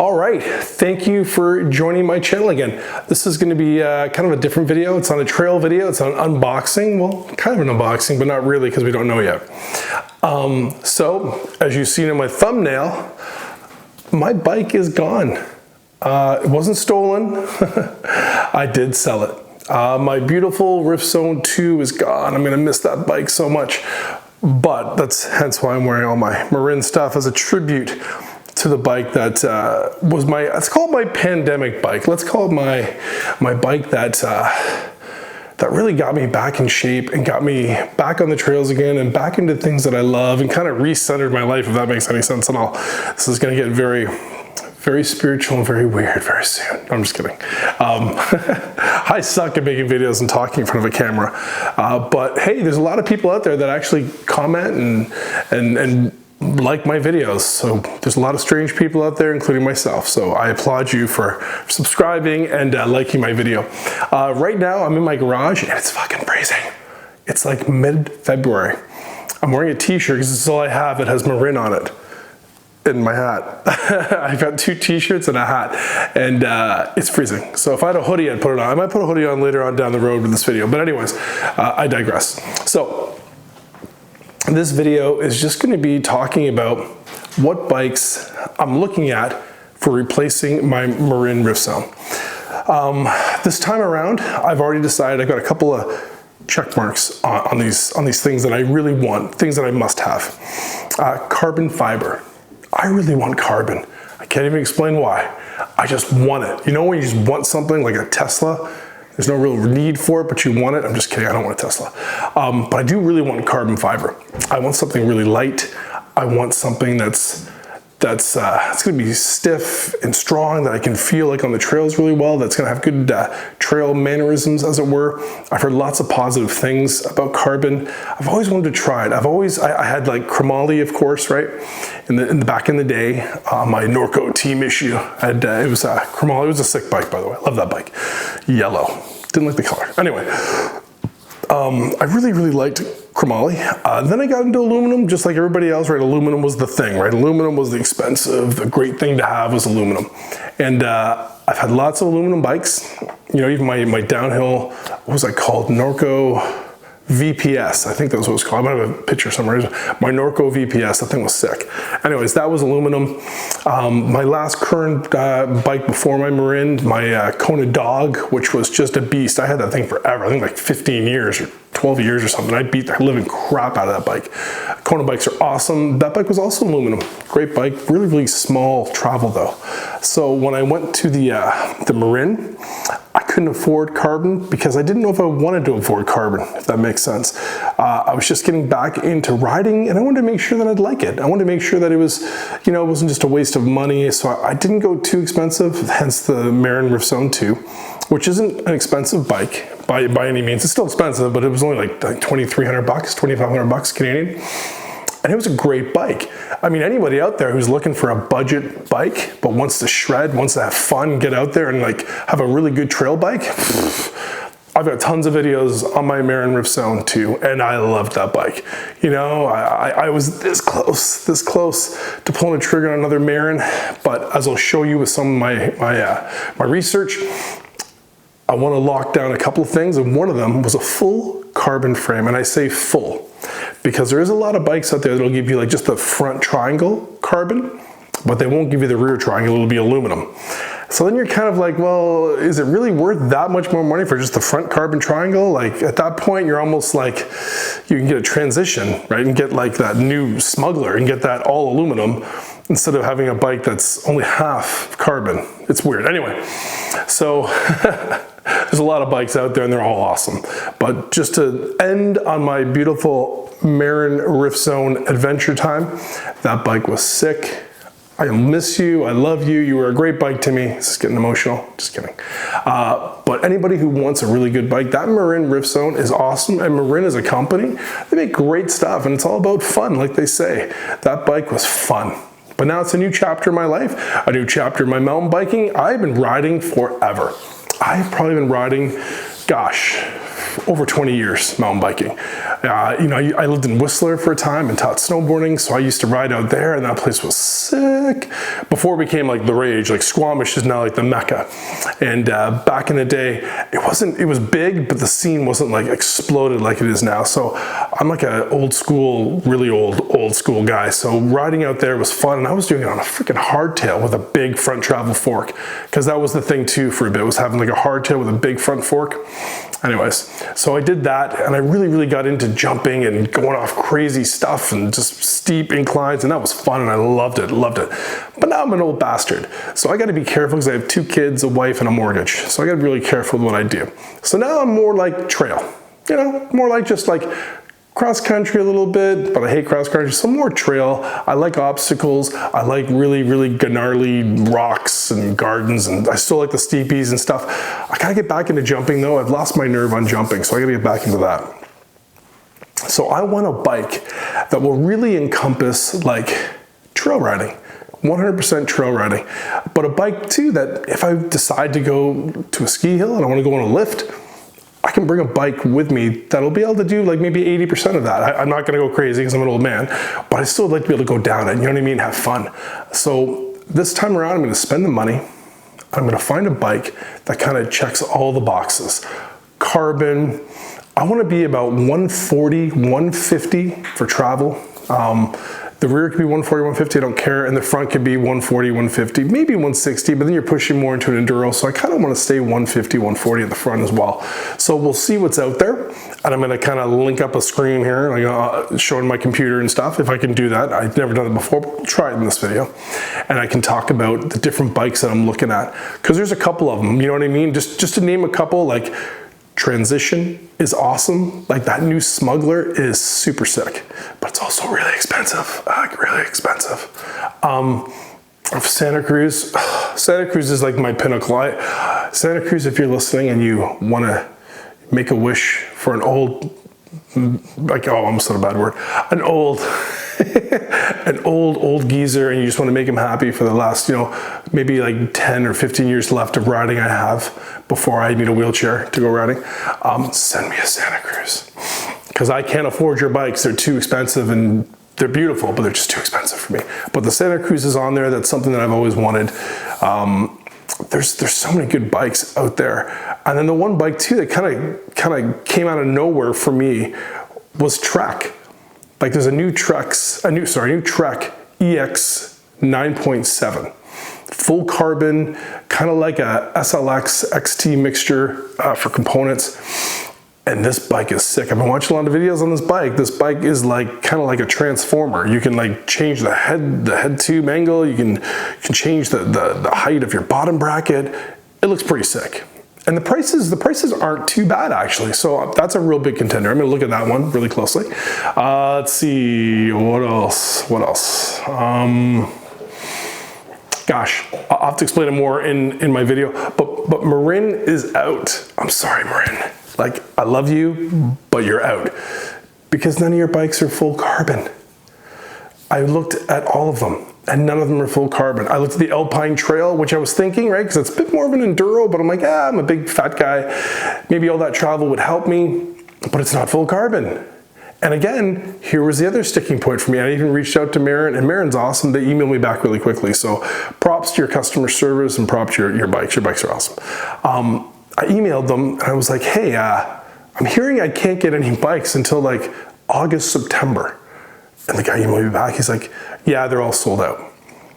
All right, thank you for joining my channel again. This is going to be kind of a different video. It's not a trail video, it's an unboxing. Well, kind of an unboxing, but not really because we don't know yet. So, as you've seen in my thumbnail, my bike is gone. It wasn't stolen. I did sell it. My beautiful Rift Zone 2 is gone. I'm going to miss that bike so much. But that's hence why I'm wearing all my Marin stuff as a tribute to the bike that was my, let's call it my pandemic bike. Let's call it my bike that really got me back in shape and got me back on the trails again and back into things that I love and kind of recentered my life, if that makes any sense at all. This is going to get very, very spiritual and very weird very soon. I'm just kidding. I suck at making videos and talking in front of a camera. But hey, there's a lot of people out there that actually comment and like my videos. So there's a lot of strange people out there, including myself. So I applaud you for subscribing and liking my video. Right now I'm in my garage and it's fucking freezing. It's like mid-February. I'm wearing a t-shirt because this is all I have that has Marin on it. In my hat. I've got 2 t-shirts and a hat, and it's freezing. So if I had a hoodie, I'd put it on. I might put a hoodie on later on down the road with this video. But anyways, I digress. So this video is just going to be talking about what bikes I'm looking at for replacing my Marin Rift Zone. This time around, I've already decided. I've got a couple of check marks on these things that I really want, things that I must have. Carbon fiber. I really want carbon. I can't even explain why. I just want it. You know when you just want something like a Tesla? There's no real need for it, but you want it. I'm just kidding, I don't want a Tesla. But I do really want carbon fiber. I want something really light. I want something that's it's gonna be stiff and strong, that I can feel like on the trails really well, that's gonna have good trail mannerisms, as it were. I've heard lots of positive things about carbon. I've always wanted to try it. I had like chromoly, of course, right? In the back in the day, my Norco team issue, it was chromoly. It was a sick bike, by the way. I love that bike. Yellow. Didn't like the color. Anyway, I really liked chromoly. Then I got into aluminum, just like everybody else, right? Aluminum was the thing, right? Aluminum was the expensive, the great thing to have was aluminum. And I've had lots of aluminum bikes. You know, even my downhill, what was that called? Norco VPS, I think that was what it was called. I might have a picture somewhere. My Norco VPS, that thing was sick. Anyways, that was aluminum. My last current bike before my Marin, my Kona Dog, which was just a beast. I had that thing forever. I think like 15 years or 12 years or something. I beat the living crap out of that bike. Kona bikes are awesome. That bike was also aluminum. Great bike, really small travel though. So when I went to the Marin, I couldn't afford carbon because I didn't know if I wanted to afford carbon, if that makes sense. I was just getting back into riding and I wanted to make sure that I'd like it. I wanted to make sure that it was, you know, it wasn't just a waste of money. So I didn't go too expensive, hence the Marin Rift Zone 2, which isn't an expensive bike by any means. It's still expensive, but it was only like $2,300, $2,500 Canadian. And it was a great bike. I mean, anybody out there who's looking for a budget bike, but wants to shred, wants to have fun, get out there and like have a really good trail bike, I've got tons of videos on my Marin Rift Zone 2, and I loved that bike. You know, I was this close to pulling a trigger on another Marin, but as I'll show you with some of my research, I want to lock down a couple of things, and one of them was a full carbon frame, and I say full because there is a lot of bikes out there that'll give you like just the front triangle carbon, but they won't give you the rear triangle. It'll be aluminum. So then you're kind of like, well, is it really worth that much more money for just the front carbon triangle? Like at that point, you're almost like, you can get a transition, right? And get like that new Smuggler and get that all aluminum instead of having a bike that's only half carbon. It's weird. Anyway, so there's a lot of bikes out there and they're all awesome. But just to end on my beautiful Marin Rift Zone adventure time, that bike was sick. I miss you, I love you, you were a great bike to me. This is getting emotional, just kidding. But anybody who wants a really good bike, that Marin Rift Zone is awesome, and Marin as a company, they make great stuff, and it's all about fun, like they say. That bike was fun. But now it's a new chapter in my life, a new chapter in my mountain biking. I've been riding forever. I've probably been riding, gosh, over 20 years mountain biking. You know, I lived in Whistler for a time and taught snowboarding, so I used to ride out there, and that place was sick. Before it became like the rage, like Squamish is now like the Mecca. And back in the day, it was big, but the scene wasn't like exploded like it is now. So I'm like an old school, really old school guy. So riding out there was fun, and I was doing it on a freaking hardtail with a big front travel fork, because that was the thing too for a bit, was having like a hardtail with a big front fork. Anyways, so I did that, and I really got into jumping and going off crazy stuff and just steep inclines, and that was fun, and I loved it. But now I'm an old bastard, so I got to be careful because I have 2 kids, a wife, and a mortgage. So I got to be really careful with what I do. So now I'm more like trail, you know, more like just like cross country a little bit, but I hate cross country, so more trail. I like obstacles. I like really gnarly rocks and gardens, and I still like the steepies and stuff. I gotta get back into jumping though. I've lost my nerve on jumping, so I gotta get back into that. So I want a bike that will really encompass like trail riding, 100% trail riding, but a bike too that if I decide to go to a ski hill and I wanna go on a lift, I can bring a bike with me that'll be able to do like maybe 80% of that. I'm not gonna go crazy because I'm an old man, but I still would like to be able to go down it, you know what I mean, have fun. So this time around, I'm gonna spend the money. I'm gonna find a bike that kind of checks all the boxes. Carbon, I wanna be about 140, 150 for travel. The rear could be 140, 150, I don't care, and the front could be 140, 150, maybe 160, but then you're pushing more into an enduro, so I kind of want to stay 150, 140 at the front as well. So we'll see what's out there, and I'm going to kind of link up a screen here, like showing my computer and stuff, if I can do that. I've never done it before, but we'll try it in this video. And I can talk about the different bikes that I'm looking at, because there's a couple of them, you know what I mean? Just to name a couple, like Transition is awesome. Like that new Smuggler is super sick, but it's also really expensive, Santa Cruz is like my pinnacle. Santa Cruz, if you're listening and you want to make a wish for an old, like, oh, almost said a bad word, an old geezer, and you just want to make him happy for the last, you know, maybe like 10 or 15 years left of riding I have before I need a wheelchair to go riding, send me a Santa Cruz, because I can't afford your bikes. They're too expensive, and they're beautiful, but they're just too expensive for me. But the Santa Cruz is on there. That's something that I've always wanted. There's so many good bikes out there. And then the one bike too that kind of came out of nowhere for me was Trek. Like there's a new Trek EX 9.7. Full carbon, kind of like a SLX XT mixture for components. And this bike is sick. I've been watching a lot of videos on this bike. This bike is like kind of like a transformer. You can like change the head tube angle. You can change the height of your bottom bracket. It looks pretty sick. And the prices aren't too bad actually. So that's a real big contender. I'm gonna look at that one really closely. Let's see, what else? Gosh, I'll have to explain it more in my video, but Marin is out. I'm sorry, Marin. Like, I love you, but you're out. Because none of your bikes are full carbon. I looked at all of them, and none of them are full carbon. I looked at the Alpine Trail, which I was thinking, right, because it's a bit more of an enduro, but I'm like, I'm a big fat guy. Maybe all that travel would help me, but it's not full carbon. And again, here was the other sticking point for me. I even reached out to Marin, and Marin's awesome. They emailed me back really quickly. So props to your customer service and props to your bikes. Your bikes are awesome. I emailed them and I was like, hey, I'm hearing I can't get any bikes until like August, September. And the guy emailed me back. He's like, yeah, they're all sold out.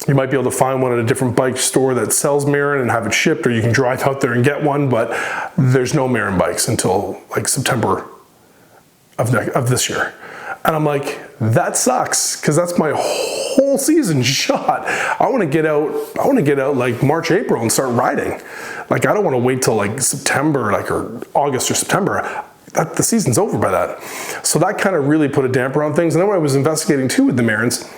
You might be able to find one at a different bike store that sells Marin and have it shipped, or you can drive out there and get one, but there's no Marin bikes until like September of this year. And I'm like, that sucks, because that's my whole season shot. I want to get out like March, April and start riding. Like I don't want to wait till like September, like, or August or September. The season's over by that. So that kind of really put a damper on things. And then when I was investigating too with the Marins,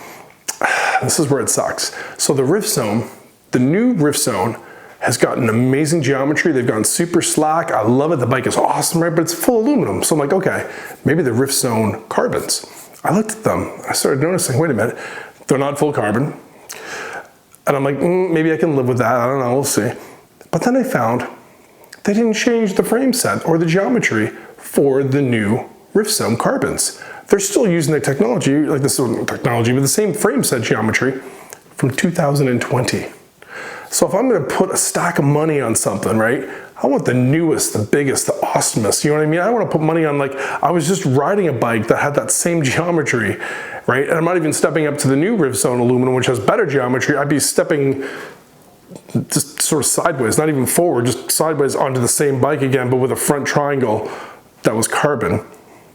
this is where it sucks. So the Rift Zone, the new Rift Zone, has got an amazing geometry. They've gone super slack. I love it. The bike is awesome, right? But it's full aluminum. So I'm like, okay, maybe the Rift Zone carbons. I looked at them. I started noticing, wait a minute, they're not full carbon. And I'm like, maybe I can live with that. I don't know, we'll see. But then I found they didn't change the frame set or the geometry for the new Rift carbons. They're still using the technology, like this technology, but the same frame set geometry from 2020. So if I'm gonna put a stack of money on something, right, I want the newest, the biggest, the awesomest, you know what I mean? I don't wanna put money on, like, I was just riding a bike that had that same geometry, right? And I'm not even stepping up to the new Rift aluminum, which has better geometry. I'd be stepping just sort of sideways, not even forward, just sideways onto the same bike again, but with a front triangle that was carbon.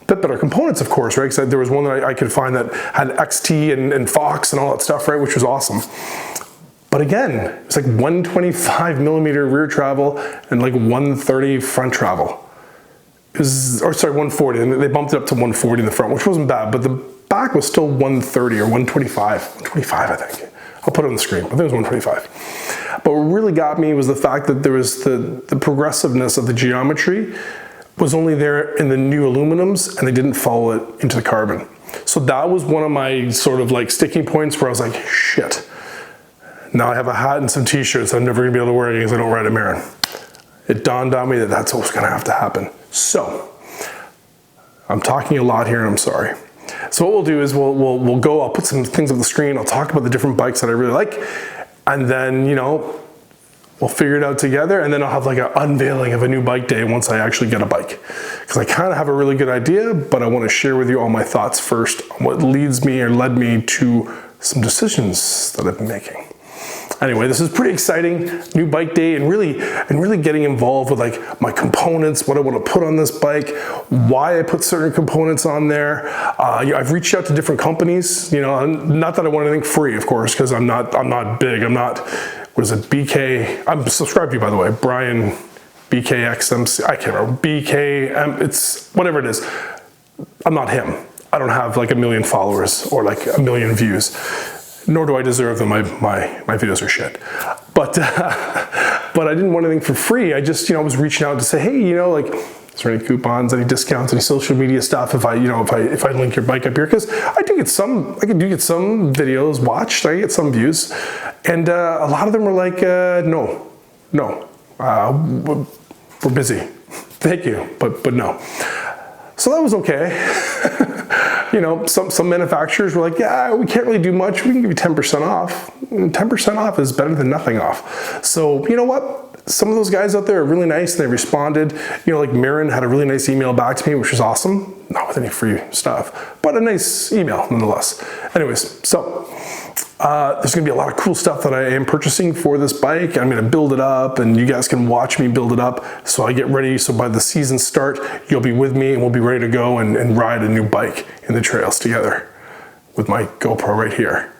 Bit better components, of course, right? Because there was one that I could find that had XT and Fox and all that stuff, right? Which was awesome. But again, it's like 125 millimeter rear travel and like 130 front travel. Or sorry, 140, and they bumped it up to 140 in the front, which wasn't bad, but the back was still 130 or 125. 125, I think. I'll put it on the screen. I think it was 125. But what really got me was the fact that there was the progressiveness of the geometry was only there in the new aluminums, and they didn't follow it into the carbon. So that was one of my sort of like sticking points where I was like, shit. Now I have a hat and some t-shirts I'm never gonna be able to wear because I don't ride a Marin. It dawned on me that that's what was gonna have to happen. So, I'm talking a lot here and I'm sorry. So what we'll do is we'll go, I'll put some things on the screen, I'll talk about the different bikes that I really like, and then, you know, we'll figure it out together, and then I'll have like an unveiling of a new bike day once I actually get a bike. Because I kind of have a really good idea, but I want to share with you all my thoughts first on what leads me or led me to some decisions that I've been making. Anyway, this is pretty exciting, new bike day, and really getting involved with like my components, what I want to put on this bike, why I put certain components on there. I've reached out to different companies, you know, not that I want anything free, of course, because I'm not big. I'm not, what is it, BK? I'm subscribed to you, by the way, Brian BKXMC. I can't remember, BKM. It's whatever it is. I'm not him. I don't have like 1 million followers or like 1 million views. Nor do I deserve them. My videos are shit. But but I didn't want anything for free. I just, you know, was reaching out to say, hey, you know, like, is there any coupons, any discounts, any social media stuff if I link your bike up here? Because I do get some videos watched. I get some views, and a lot of them were like, no, we're busy. Thank you, but no. So that was okay. You know, some manufacturers were like, yeah, we can't really do much. We can give you 10% off. And 10% off is better than nothing off. So you know what? Some of those guys out there are really nice. They responded. You know, like Marin had a really nice email back to me, which was awesome. Not with any free stuff, but a nice email nonetheless. Anyways, so there's gonna be a lot of cool stuff that I am purchasing for this bike. I'm gonna build it up, and you guys can watch me build it up so I get ready. So by the season start, you'll be with me and we'll be ready to go and ride a new bike in the trails together with my GoPro right here.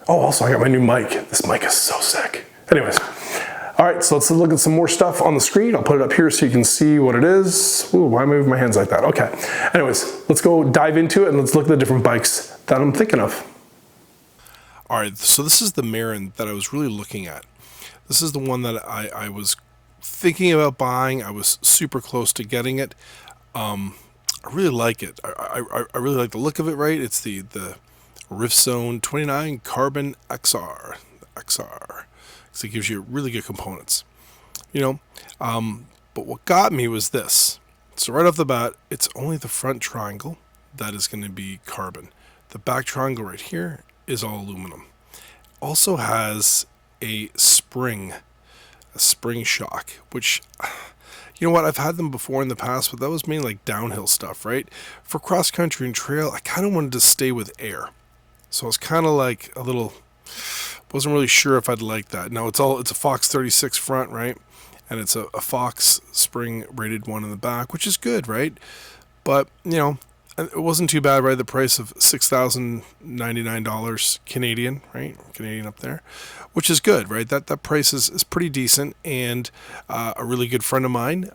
Oh, also I got my new mic. This mic is so sick. Anyways, all right, so let's look at some more stuff on the screen. I'll put it up here so you can see what it is. Ooh, why am I moving my hands like that? Okay. Anyways, let's go dive into it and let's look at the different bikes that I'm thinking of. All right, so this is the Marin that I was really looking at. This is the one that I was thinking about buying. I was super close to getting it. I really like it. I really like the look of it, right? It's the Rift 29 Carbon XR. The XR. So it gives you really good components. You know, but what got me was this. So right off the bat, it's only the front triangle that is going to be carbon. The back triangle right here is all aluminum. Also has a spring shock, which, you know what, I've had them before in the past, but that was mainly like downhill stuff, right? For cross country and trail, I kind of wanted to stay with air. So I was kind of like wasn't really sure if I'd like that. Now it's a Fox 36 front, right? And it's a Fox spring rated one in the back, which is good, right? But, you know, it wasn't too bad, right? The price of $6,099 Canadian, right? Canadian up there, which is good, right? That price is pretty decent. And a really good friend of mine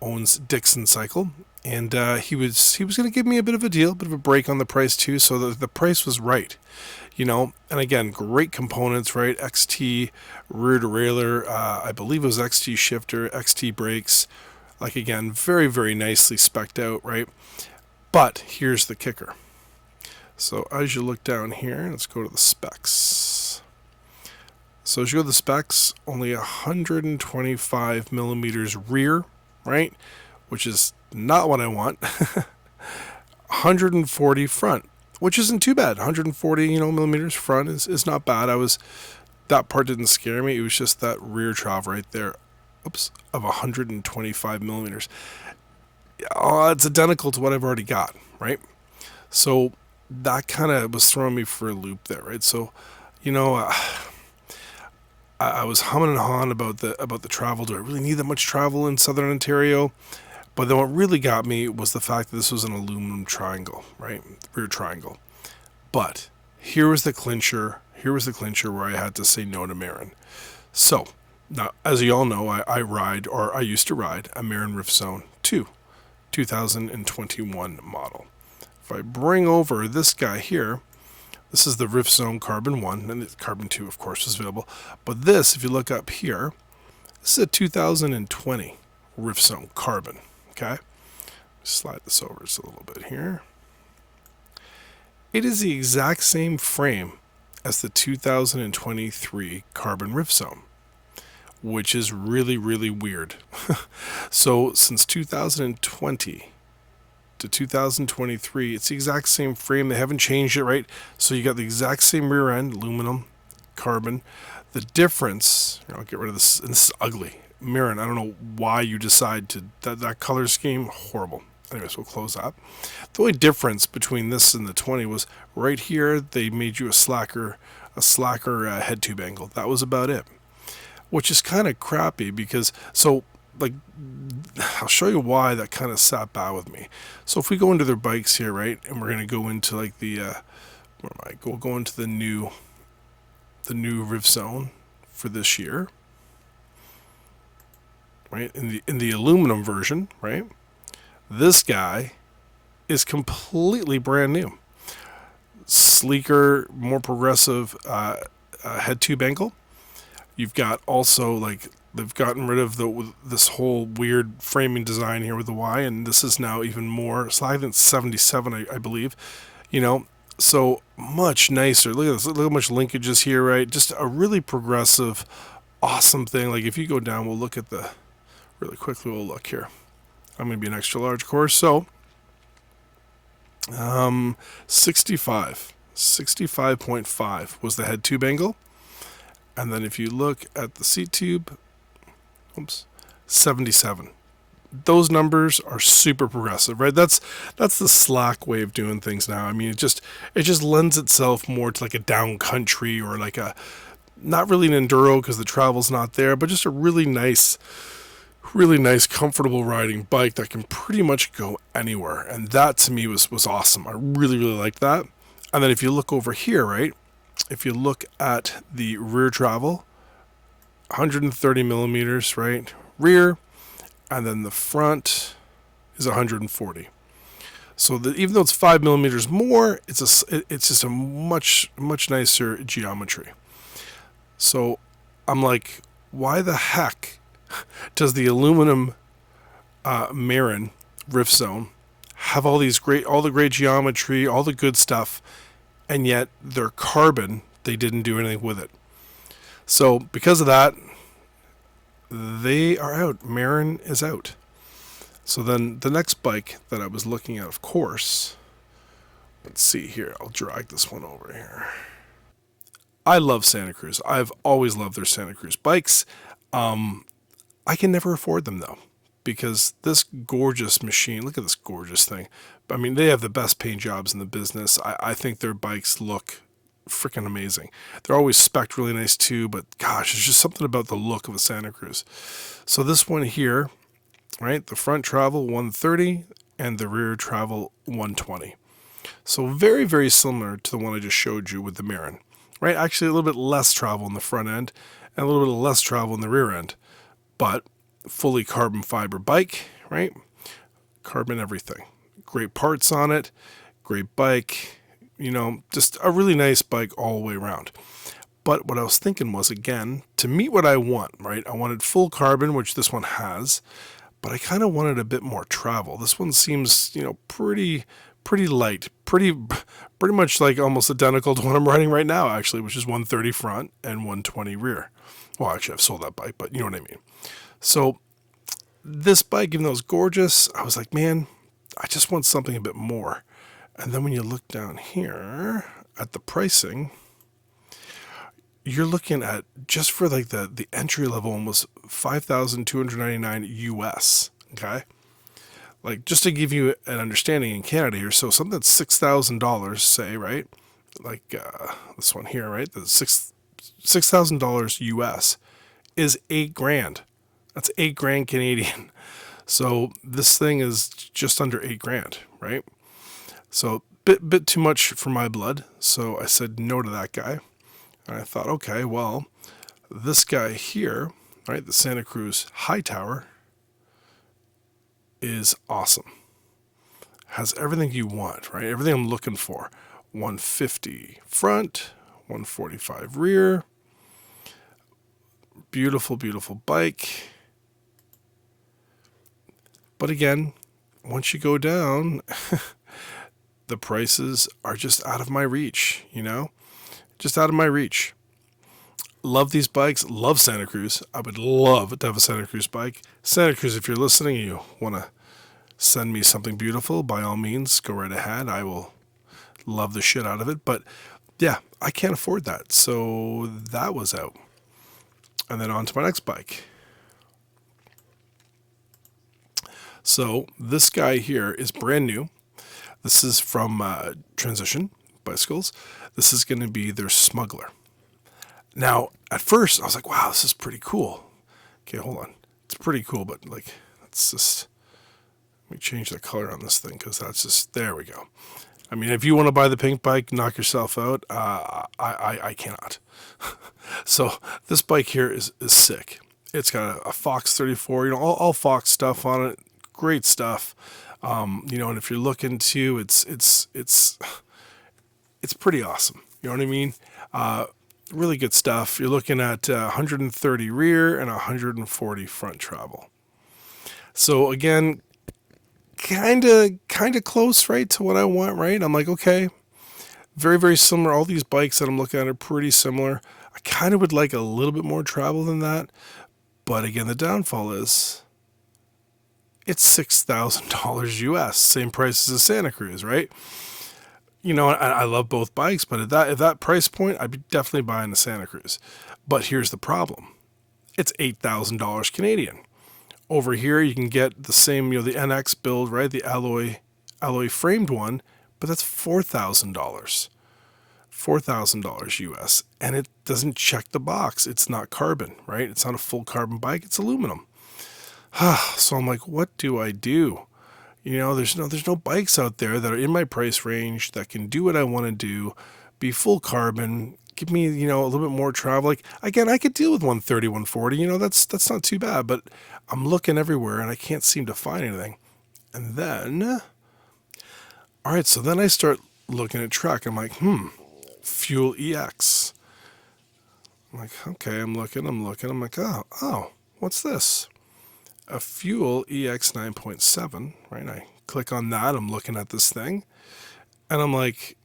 owns Dixon Cycle, and he was going to give me a bit of a deal, a bit of a break on the price too. So the price was right, you know. And again, great components, right? XT rear derailleur, I believe it was XT shifter, XT brakes. Like again, very, very nicely spec'd out, right? But here's the kicker. So as you look down here, let's go to the specs. So as you go to the specs, only 125 millimeters rear, right? Which is Not what I want. 140 front, which isn't too bad. 140, millimeters front is not bad. That part didn't scare me. It was just that rear travel right there, of 125 millimeters. It's identical to what I've already got, right? So that kind of was throwing me for a loop there, right? So, I was humming and hawing about the travel. Do I really need that much travel in Southern Ontario? But then what really got me was the fact that this was an aluminum triangle, right? Rear triangle. But here was the clincher. Here was the clincher where I had to say no to Marin. So now, as you all know, I used to ride a Marin Rift Zone 2, 2021 model. If I bring over this guy here, this is the Rift Zone Carbon 1, and the Carbon 2, of course, is available. But this, if you look up here, this is a 2020 Rift Zone Carbon. Okay, slide this over just a little bit here. It is the exact same frame as the 2023 Carbon Rift Zone, which is really, really weird. So since 2020 to 2023, it's the exact same frame. They haven't changed it, right? So you got the exact same rear end, aluminum, carbon. The difference, I'll get rid of this, and this is ugly. Marin, I don't know why you decide to that color scheme, horrible. Anyways, we'll close that. The only difference between this and the 20 was right here they made you a slacker head tube angle. That was about it, which is kind of crappy because I'll show you why that kind of sat bad with me. So if we go into their bikes here, right, and we're gonna go into like we'll go into the new Rift Zone for this year. Right, in the aluminum version, right? This guy is completely brand new, sleeker, more progressive head tube angle. You've got also they've gotten rid of this whole weird framing design here with the Y, and this is now even more. So I think it's 77, I believe. So much nicer. Look at this. Look how much linkages here, right? Just a really progressive, awesome thing. Like if you go down, we'll look at the. Really quickly, we'll look here. I'm going to be an extra large course, so 65.5 was the head tube angle, and then if you look at the seat tube, 77. Those numbers are super progressive, right? That's the slack way of doing things now. I mean, it just lends itself more to like a down country or like a not really an enduro because the travel's not there, but just a really nice, comfortable riding bike that can pretty much go anywhere. And that to me was awesome. I really, really liked that. And then if you look over here, right, if you look at the rear travel, 130 millimeters, right, rear, and then the front is 140. So even though it's 5 millimeters more, it's just a much nicer geometry. So I'm like, why the heck does the aluminum Marin Rift Zone have all the great geometry, all the good stuff, and yet their carbon, they didn't do anything with it. So because of that, they are out. Marin is out. So then the next bike that I was looking at, of course, let's see here. I'll drag this one over here. I love Santa Cruz. I've always loved their Santa Cruz bikes. I can never afford them though, because this gorgeous machine, look at this gorgeous thing. I mean, they have the best paint jobs in the business. I think their bikes look freaking amazing. They're always spec'd really nice too, but gosh, there's just something about the look of a Santa Cruz. So this one here, right, the front travel 130 and the rear travel 120. So very, very similar to the one I just showed you with the Marin, right? Actually a little bit less travel in the front end and a little bit less travel in the rear end. But fully carbon fiber bike, right? Carbon everything. Great parts on it, great bike, just a really nice bike all the way around. But what I was thinking was, again, to meet what I want, right? I wanted full carbon, which this one has, but I kind of wanted a bit more travel. This one seems, pretty light, pretty much like almost identical to what I'm riding right now, actually, which is 130 front and 120 rear. Well, actually, I've sold that bike, but you know what I mean. So this bike, even though it's gorgeous, I was like, man, I just want something a bit more. And then when you look down here at the pricing, you're looking at, just for like the entry level one, was $5,299 US. Okay. Like, just to give you an understanding in Canada here, so something that's $6,000, say, right? Like this one here, right? The $6,000 US is $8,000. That's $8,000 Canadian. So this thing is just under $8,000, right? So bit too much for my blood. So I said no to that guy. And I thought, okay, well, this guy here, right, the Santa Cruz High Tower, is awesome. Has everything you want, right? Everything I'm looking for. 150 front, 145 rear. Beautiful, beautiful bike. But again, once you go down, the prices are just out of my reach, you know? Just out of my reach. Love these bikes. Love Santa Cruz. I would love to have a Santa Cruz bike. Santa Cruz, if you're listening and you want to send me something beautiful, by all means, go right ahead. I will love the shit out of it. But yeah, I can't afford that. So that was out. And then on to my next bike. So this guy here is brand new. This is from Transition Bicycles. This is going to be their Smuggler. Now, at first, I was like, wow, this is pretty cool. Okay, hold on. It's pretty cool, but like, it's just, let me change the color on this thing, because that's just, there we go. I mean, if you want to buy the pink bike, knock yourself out. I cannot. So this bike here is sick. It's got a Fox 34, you know, all Fox stuff on it. Great stuff. You know, and if you're looking to, it's pretty awesome. You know what I mean? Really good stuff. You're looking at 130 rear and 140 front travel. So again, kind of close, right, to what I want, right? I'm like, okay, very, very similar. All these bikes that I'm looking at are pretty similar. I kind of would like a little bit more travel than that. But again, the downfall is it's $6,000 US, same price as a Santa Cruz, right? You know, I love both bikes, but at that price point, I'd be definitely buying the Santa Cruz. But here's the problem. It's $8,000 Canadian. Over here, you can get the same, you know, the NX build, right? The alloy framed one, but that's $4,000. $4,000 US. And it doesn't check the box. It's not carbon, right? It's not a full carbon bike. It's aluminum. So I'm like, what do I do? You know, there's no bikes out there that are in my price range that can do what I want to do, be full carbon, give me, you know, a little bit more travel. Like, again, I could deal with 130, 140, you know, that's not too bad, but I'm looking everywhere and I can't seem to find anything. And then, all right, so then I start looking at Trek. I'm like, Fuel EX. I'm like, okay, I'm looking. I'm like, oh, what's this? A Fuel EX 9.7, right? And I click on that. I'm looking at this thing, and I'm like,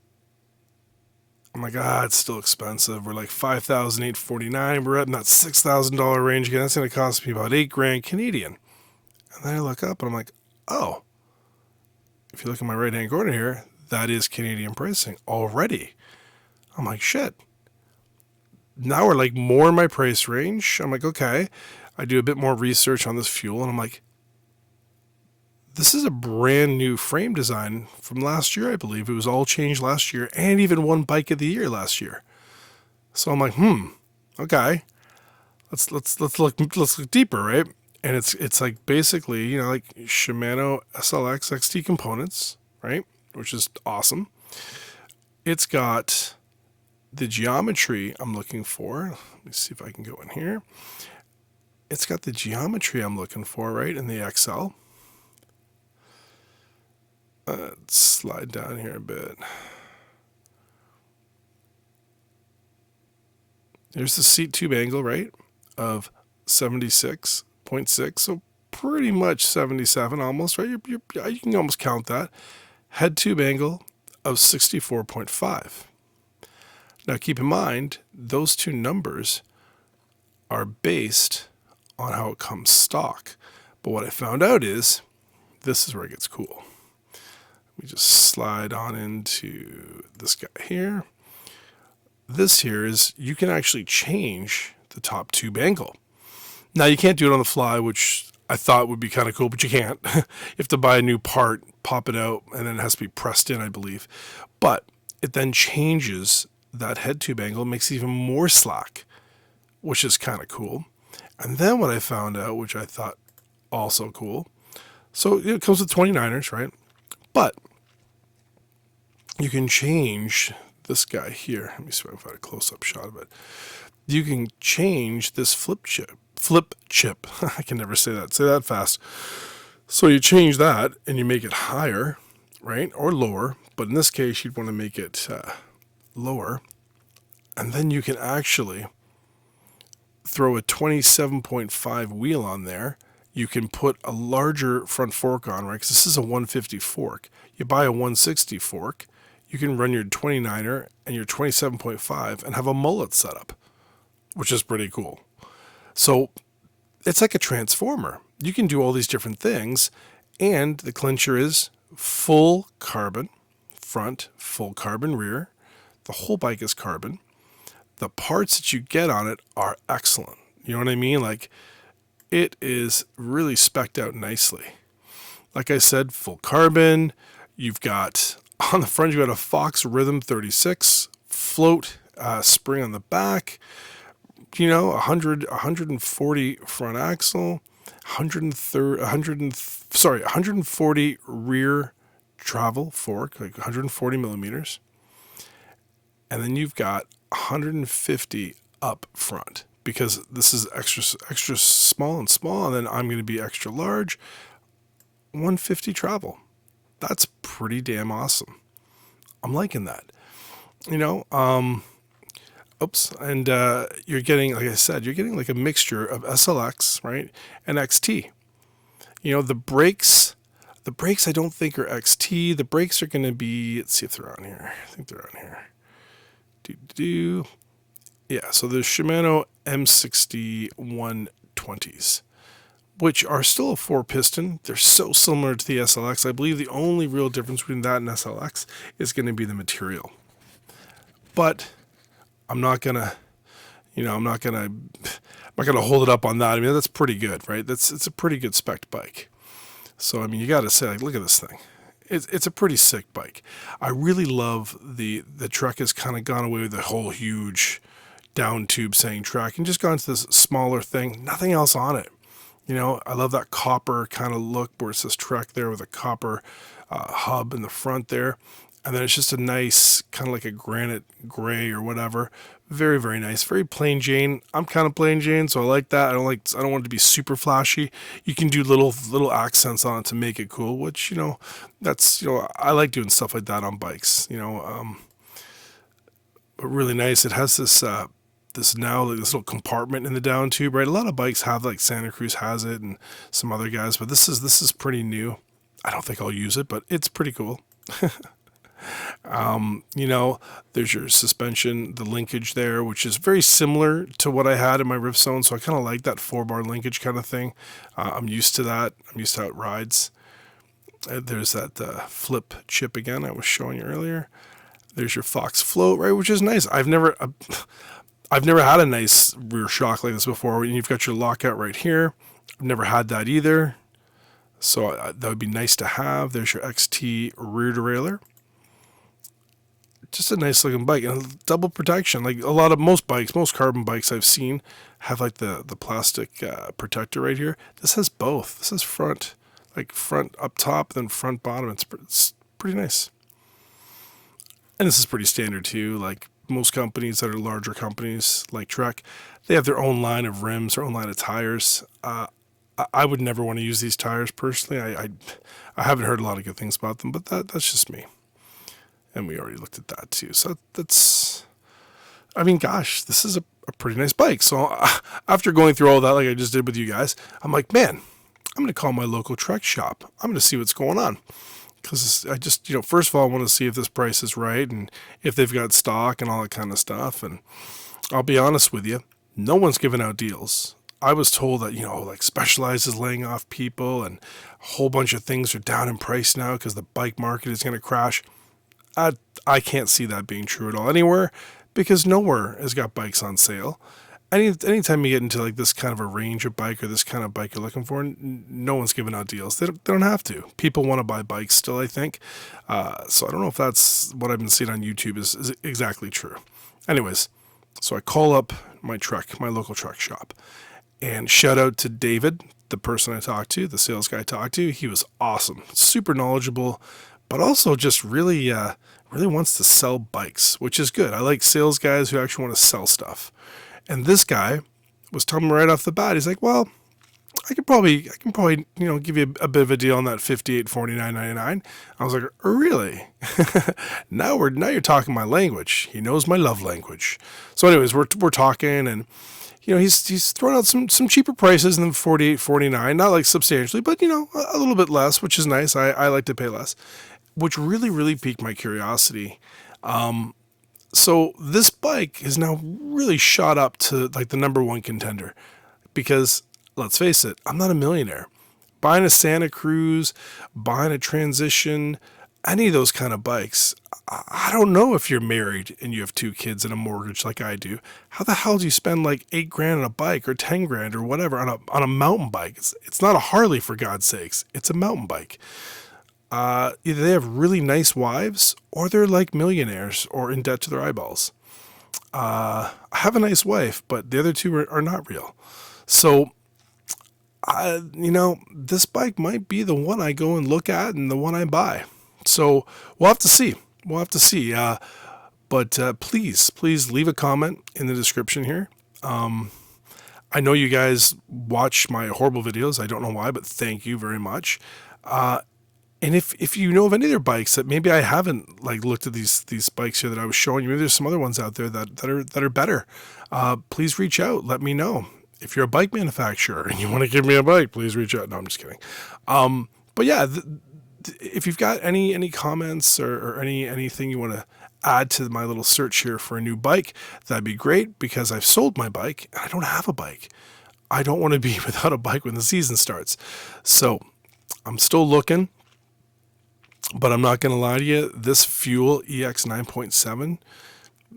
it's still expensive. We're like $5,849. We're in that $6,000 range again. That's going to cost me about $8,000 Canadian. And then I look up, and I'm like, oh, if you look at my right-hand corner here, that is Canadian pricing already. I'm like, shit. Now we're like more in my price range. I'm like, okay. I do a bit more research on this fuel, and I'm like, this is a brand new frame design from last year, I believe. It was all changed last year, and even won Bike of the Year last year. So I'm like, okay, let's look deeper, right? And it's like basically, you know, like Shimano SLX XT components, right? Which is awesome. It's got the geometry I'm looking for. Let me see if I can go in here. It's got the geometry I'm looking for, right, in the XL. Let's slide down here a bit. There's the seat tube angle, right, of 76.6, so pretty much 77 almost, right? You can almost count that. Head tube angle of 64.5. Now keep in mind, those two numbers are based on how it comes stock. But what I found out is, this is where it gets cool. We just slide on into this guy here. This here is, you can actually change the top tube angle. Now you can't do it on the fly, which I thought would be kind of cool, but you can't. You have to buy a new part, pop it out, and then it has to be pressed in, I believe. But it then changes that head tube angle, makes it even more slack, which is kind of cool. And then what I found out, which I thought also cool, so it comes with 29ers, right? But you can change this guy here. Let me see if I can find a close-up shot of it. You can change this flip chip. I can never say that fast. So you change that and you make it higher, right? Or lower. But in this case, you'd want to make it lower. And then you can actually throw a 27.5 wheel on there. You can put a larger front fork on, right? Because this is a 150 fork. You buy a 160 fork, you can run your 29er and your 27.5 and have a mullet setup, which is pretty cool. So it's like a transformer. You can do all these different things, and the clincher is full carbon front, full carbon rear. The whole bike is carbon. The parts that you get on it are excellent. You know what I mean? Like, it is really spec'd out nicely. Like I said, full carbon. You've got, on the front, you've got a Fox Rhythm 36 float spring on the back. 140 front axle, 140 rear travel fork, like 140 millimeters. And then you've got 150 up front, because this is extra small, and then I'm going to be extra large. 150 travel. That's pretty damn awesome. I'm liking that. And you're getting, like I said, you're getting like a mixture of SLX, right, and XT. The brakes I don't think are XT. The brakes are going to be, let's see if they're on here. I think they're on here. Yeah, so the Shimano M60 120s, which are still a 4-piston. They're so similar to the SLX. I believe the only real difference between that and SLX is going to be the material. But I'm not gonna hold it up on that. I mean, that's pretty good, right? It's a pretty good spec bike. So, I mean, you got to say, like, look at this thing. It's a pretty sick bike. I really love the Trek has kind of gone away with the whole huge down tube saying Trek and just gone to this smaller thing. Nothing else on it. I love that copper kind of look where it says Trek there with a copper hub in the front there. And then it's just a nice, kind of like a granite gray or whatever. Very, very nice. Very plain Jane. I'm kind of plain Jane, so I like that. I don't want it to be super flashy. You can do little accents on it to make it cool, which, that's, I like doing stuff like that on bikes, but really nice. It has this little compartment in the down tube, right? A lot of bikes have, like Santa Cruz has it and some other guys, but this is pretty new. I don't think I'll use it, but it's pretty cool. There's your suspension, the linkage there, which is very similar to what I had in my Rift Zone. So I kind of like that 4-bar linkage kind of thing. I'm used to that. I'm used to how it rides. There's that flip chip again I was showing you earlier. There's your Fox float, right, which is nice. I've never had a nice rear shock like this before. And you've got your lockout right here. I've never had that either. So that would be nice to have. There's your XT rear derailleur. Just a nice looking bike, and double protection. Like most carbon bikes I've seen have like the plastic protector right here. This has both. This is front up top, then front bottom. It's pretty nice. And this is pretty standard too. Like most companies that are larger companies like Trek, they have their own line of rims, their own line of tires. I would never want to use these tires personally. I haven't heard a lot of good things about them, but that's just me. And we already looked at that too. So this is a pretty nice bike. So after going through all that, like I just did with you guys, I'm like, man, I'm going to call my local Trek shop. I'm going to see what's going on. Because I just, first of all, I want to see if this price is right and if they've got stock and all that kind of stuff. And I'll be honest with you, no one's giving out deals. I was told that, like Specialized is laying off people and a whole bunch of things are down in price now because the bike market is going to crash. I can't see that being true at all anywhere, because nowhere has got bikes on sale. Anytime you get into like this kind of a range of bike or this kind of bike you're looking for, no one's giving out deals. They don't have to. People want to buy bikes still, I think. So I don't know if that's what I've been seeing on YouTube is exactly true. Anyways, so I call up my local truck shop, and shout out to David, the person I talked to, the sales guy I talked to. He was awesome, super knowledgeable, but also just really wants to sell bikes, which is good. I like sales guys who actually want to sell stuff. And this guy was telling me right off the bat, he's like, well, I can probably, give you a bit of a deal on that $58.49.99. I was like, really? Now you're talking my language. He knows my love language. So anyways, we're talking, and he's throwing out some cheaper prices than $48.49, not like substantially, but a little bit less, which is nice. I like to pay less, which really piqued my curiosity. So this bike has now really shot up to like the number one contender, because let's face it, I'm not a millionaire. Buying a Santa Cruz, buying a Transition, any of those kind of bikes, I don't know if you're married and you have 2 kids and a mortgage like I do. How the hell do you spend like $8,000 on a bike, or $10,000 or whatever on a mountain bike? It's not a Harley, for God's sakes. It's a mountain bike. Either they have really nice wives, or they're like millionaires or in debt to their eyeballs. I have a nice wife, but the other 2 are not real. So, this bike might be the one I go and look at and the one I buy. So we'll have to see. But please leave a comment in the description here. I know you guys watch my horrible videos. I don't know why, but thank you very much. And if you know of any other bikes that maybe I haven't like looked at these bikes here that I was showing you, maybe there's some other ones out there that are better. Please reach out. Let me know. If you're a bike manufacturer and you want to give me a bike, please reach out. No, I'm just kidding. But yeah, if you've got any comments or anything you want to add to my little search here for a new bike, that'd be great, because I've sold my bike and I don't have a bike. I don't want to be without a bike when the season starts. So I'm still looking. But I'm not going to lie to you, this Fuel EX 9.7,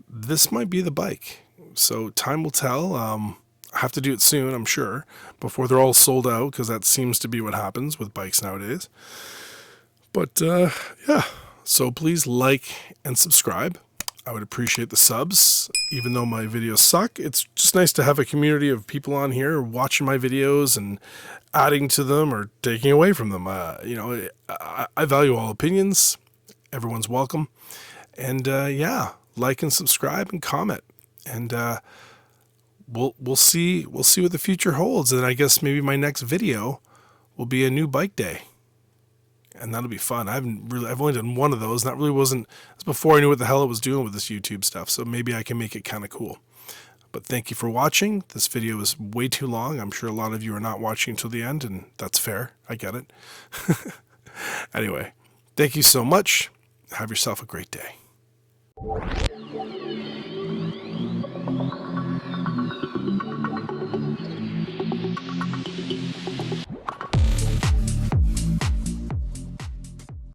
this might be the bike. So time will tell. I have to do it soon, I'm sure, before they're all sold out, because that seems to be what happens with bikes nowadays. But yeah, so please like and subscribe. I would appreciate the subs, even though my videos suck. It's just nice to have a community of people on here watching my videos and adding to them or taking away from them. I value all opinions. Everyone's welcome. And yeah, like and subscribe and comment. And we'll see what the future holds. And I guess maybe my next video will be a new bike day. And that'll be fun. I've only done one of those. That really wasn't, it's before I knew what the hell I was doing with this YouTube stuff. So maybe I can make it kind of cool. But thank you for watching. This video is way too long. I'm sure a lot of you are not watching until the end, and that's fair. I get it. Anyway, thank you so much. Have yourself a great day.